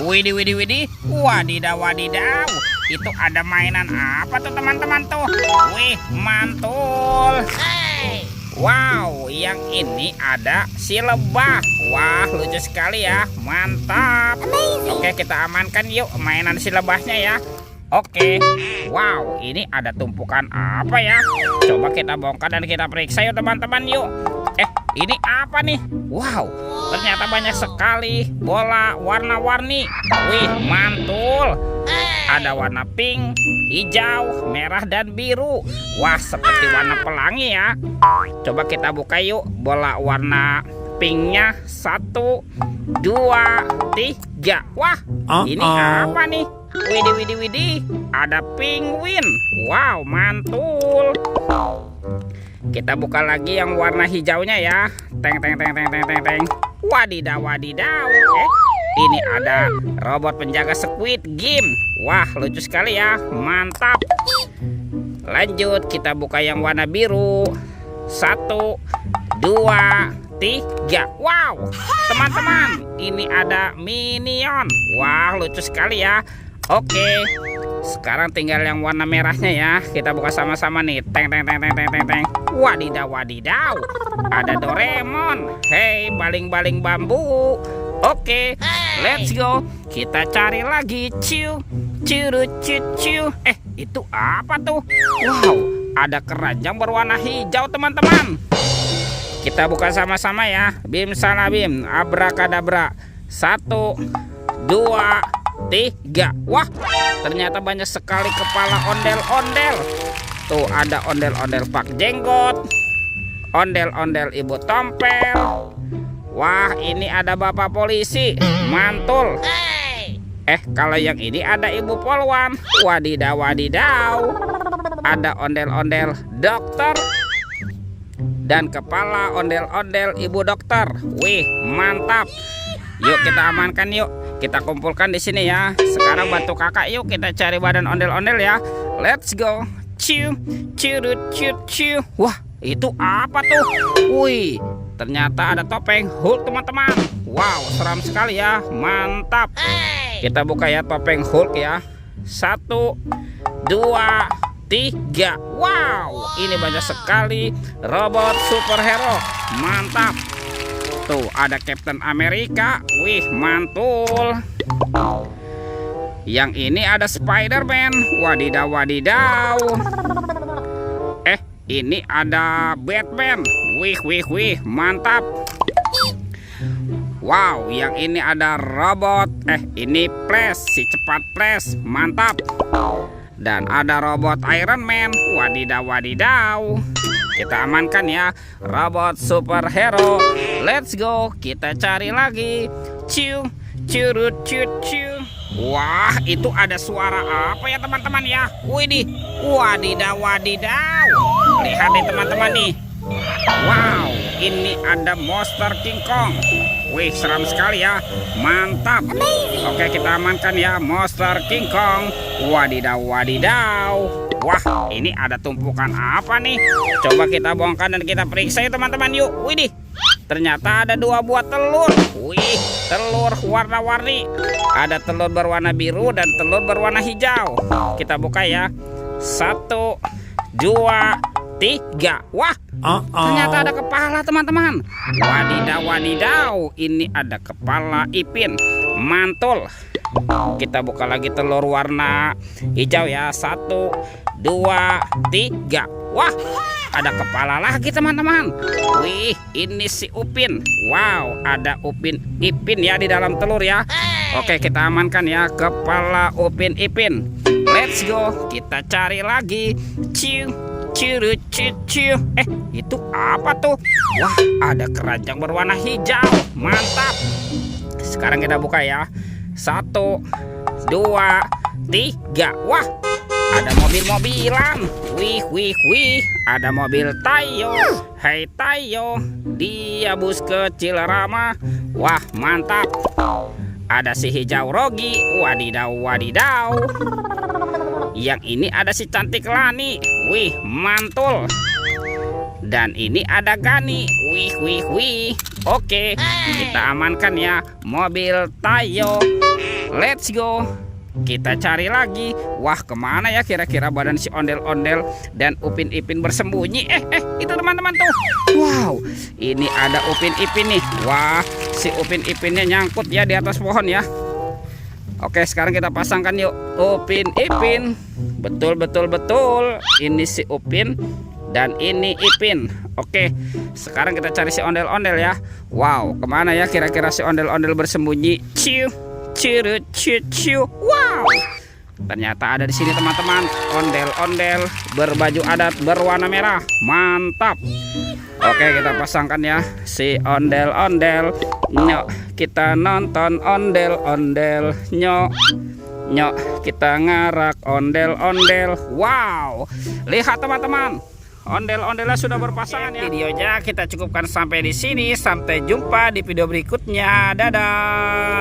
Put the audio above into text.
Widih, widih, widih. Wadidaw, wadidaw. Itu ada mainan apa tuh teman-teman tuh? Wih, mantul. Wow, yang ini ada si lebah. Wah, lucu sekali ya. Mantap. Oke, kita amankan yuk mainan si lebahnya ya. Oke. Wow, ini ada tumpukan apa ya? Coba kita bongkar dan kita periksa yuk teman-teman yuk. Ini apa nih? Wow, ternyata banyak sekali bola warna-warni. Wih, mantul. Ada warna pink, hijau, merah, dan biru. Wah, seperti warna pelangi ya. Coba kita buka yuk bola warna pinknya. 1, 2, 3. Wah, ini apa nih? Widih, widih, widih. Ada penguin. Wow, mantul. Kita buka lagi yang warna hijaunya ya. Teng, teng, teng, teng, teng, teng, teng. Wadidaw, wadidaw. Ini ada robot penjaga Squid Game. Wah, lucu sekali ya. Mantap. Lanjut, kita buka yang warna biru. 1, 2, 3. Wow, teman-teman, ini ada Minion. Wah, lucu sekali ya. Oke, sekarang tinggal yang warna merahnya ya. Kita buka sama-sama nih. Teng, teng, teng, teng, teng, teng, teng. Wadidaw, wadidaw. Ada Doraemon. Hey, baling-baling bambu. Oke, let's go. Kita cari lagi. Ciu, ciu, ciu, ciu. Itu apa tuh? Wow, ada keranjang berwarna hijau teman-teman. Kita buka sama-sama ya. Bim salabim, abrakadabra. 1, 2, 3. Wah, ternyata banyak sekali kepala ondel-ondel. Tuh ada ondel-ondel Pak Jenggot, ondel-ondel Ibu Tompel. Wah, ini ada Bapak Polisi. Mantul. Kalau yang ini ada Ibu Polwan. Wadidaw, wadidaw. Ada ondel-ondel dokter dan kepala ondel-ondel Ibu Dokter. Wih, mantap. Yuk kita amankan yuk. Kita kumpulkan di sini ya. Sekarang bantu kakak yuk kita cari badan ondel-ondel ya. Let's go. Ciu, ciu, ciu, ciu. Wah, itu apa tuh? Wih, ternyata ada topeng Hulk teman-teman. Wow, seram sekali ya. Mantap. Kita buka ya topeng Hulk ya. 1, 2, 3. Wow, ini banyak sekali robot superhero. Mantap. Tuh ada Captain America. Wih, mantul. Yang ini ada Spider-Man. Wadidaw, wadidaw. Ini ada Batman. Wih, wih, wih, mantap. Wow, yang ini ada robot. Ini Flash, si cepat Flash. Mantap. Dan ada robot Iron Man. Wadidaw, wadidaw. Kita amankan ya robot superhero. Let's go. Kita cari lagi. Ciu, ciu, ciu, ciu. Wah, itu ada suara apa ya teman-teman ya? Widih, wadidaw, wadidaw. Lihat nih teman-teman nih. Wow, ini ada monster King Kong. Wih, seram sekali ya. Mantap. Oke, kita amankan ya monster King Kong. Wadidaw, wadidaw. Wah, ini ada tumpukan apa nih? Coba kita bongkar dan kita periksa ya teman-teman yuk. Widih, ternyata ada 2 buah telur. Wih, telur warna-warni. Ada telur berwarna biru dan telur berwarna hijau. Kita buka ya. 1, 2, 3. Wah, ternyata ada kepala teman-teman. Wadidaw, wadidaw. Ini ada kepala Ipin. Mantul. Kita buka lagi telur warna hijau ya. 1, 2, 3. Wah, ada kepala lagi teman-teman. Wih, ini si Upin. Wow, ada Upin Ipin ya di dalam telur ya. Oke, kita amankan ya kepala Upin Ipin. Let's go. Kita cari lagi. Ciu, ciu, ciu, ciu. Itu apa tuh? Wah, ada keranjang berwarna hijau. Mantap. Sekarang kita buka ya. 1, 2, 3. Wah, ada mobil-mobilan. Wih, wih, wih. Ada mobil Tayo. Hai Tayo, dia bus kecil ramah. Wah, mantap. Ada si hijau Rogi. Wadidaw, wadidaw. Yang ini ada si cantik Lani. Wih, mantul. Dan ini ada Gani. Wih, wih, wih. Oke, kita amankan ya mobil Tayo. Let's go. Kita cari lagi. Wah, kemana ya kira-kira badan si ondel-ondel dan Upin Ipin bersembunyi? Itu teman-teman tuh. Wow, ini ada Upin Ipin nih. Wah, si Upin Ipinnya nyangkut ya di atas pohon ya. Oke, sekarang kita pasangkan yuk Upin Ipin. Betul, betul, betul. Ini si Upin dan ini Ipin. Oke, sekarang kita cari si ondel-ondel ya. Wow, kemana ya kira-kira si ondel-ondel bersembunyi? Ciu. Ciu, ciu, ciu. Wow, ternyata ada di sini teman-teman. Ondel-ondel berbaju adat berwarna merah. Mantap. Oke, kita pasangkan ya si ondel-ondel. Nyok, kita nonton ondel-ondel. Nyok, nyok, kita ngarak ondel-ondel. Wow, lihat teman-teman, ondel-ondelnya sudah berpasangan ya. Videonya kita cukupkan sampai di sini. Sampai jumpa di video berikutnya. Dadah.